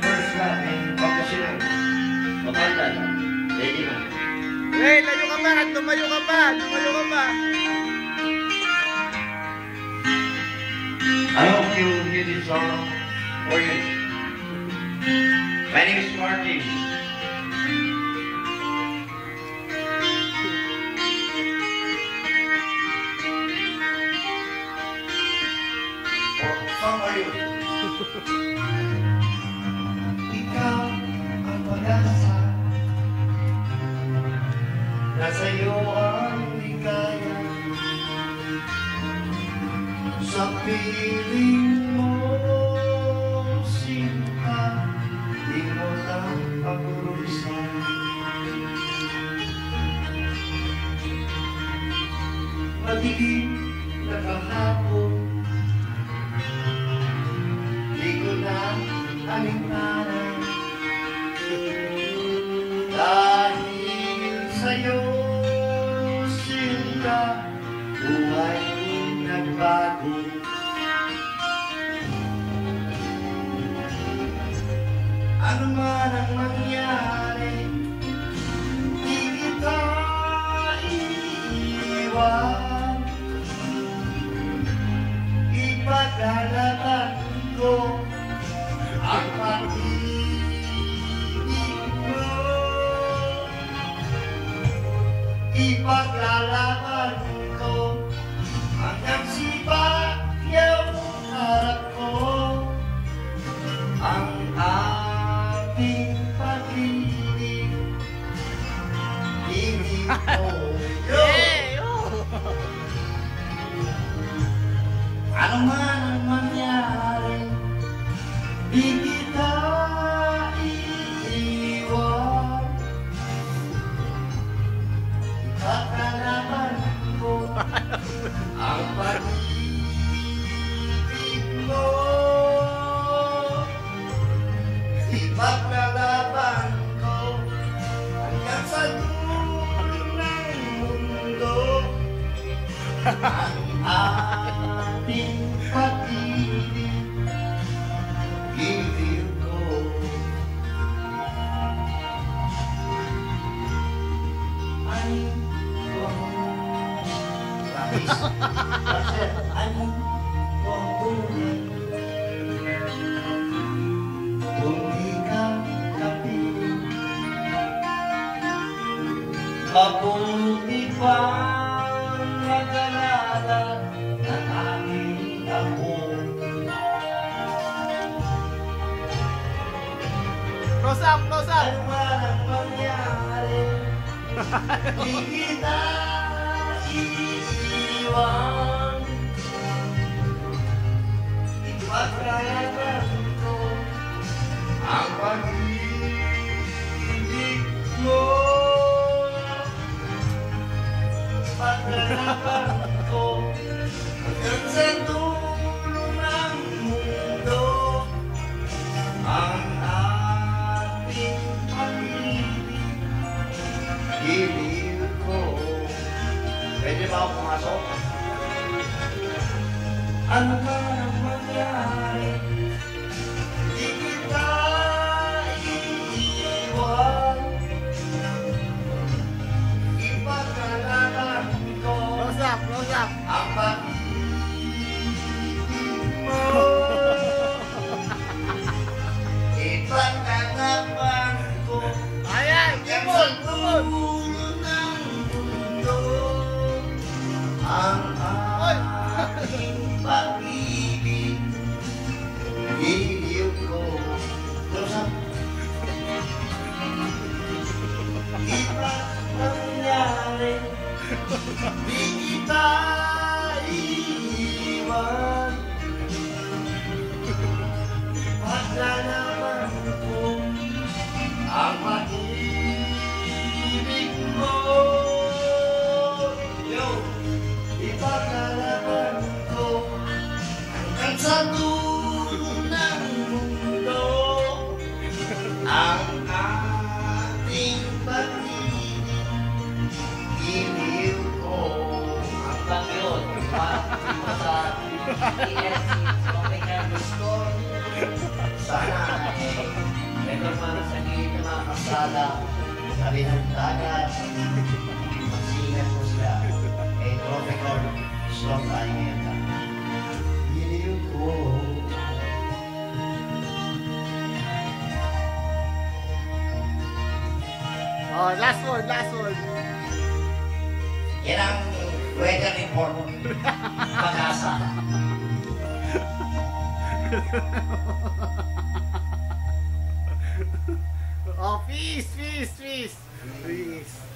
first love in Pangasinan. Mapandan. Ready na. Hey, layo ka pa! Tumayo ka pa! Tumayo ka pa! I hope you hear this song for you. My name is Martin. How are you? Ikaw ang pag-asa, nasa iyo ang ligaya. Sa piling mo, sinta, di mo lang pag-urusan. Madilim na kahapon, di ko na alimanan. Dahil sa'yo, sinta, buhay kong nagbago. Ano man ang mangyari, di kita iiwan. Ipaglalaban ko ang pag-ibig mo. Ipaglalaban ko hanggang sipa yung harap ko. Ang ating pag-ibig, hindi ko ano man ang mangyari, di kita iiwan. Ipagkalaban ko ang pag-ibig mo. Ipagkalaban ko hanggang sa dulo ng mundo. Ang ating pag-ibig, ibig ko. Ay, Bakis, Pastor, ano ko ang buhay? Kung di ka kapiling, mabuti pang mag-alala ng aking ako. Close up! Close up! Ano man ang mangyari, di kita iiwan. Ipagkalaban ko ang pag-ibig mo. Ipagkalaban ko hanggang sa dulo ng mundo. Ang ating pag-ibig, ibig ko. Pwede ba ako pumasok? Ano man ang mangyari, di kita iiwan. Ipagkalaban ko Close up! Close up! ang pag-ibig mo. Ipagkalaban ko Ayan! hanggang Tumol! sa Tumol! dulo ng mundo. Ang ating pag-ibig, hihiyog ko. Terus iba nangyari, di kita iiwan. Paglalaban ko ang pag-ibig mo. Yo, ipagkalaban ko hanggang sa dulo ng mundo. Ang ating pag-ibig, ibig ko. Ang Panginoon, pag-ibig mo sa ESC, so may gusto, sana naman sa gilid ng mga kasada, sa rinong dagat, magsingat mo sila. Eh, tropical, slow tayo ngayon na. Biniw ko. Oh, last one, last one. Yan ang weather report. Pag-asa. Oh, peace, peace, peace. Peace.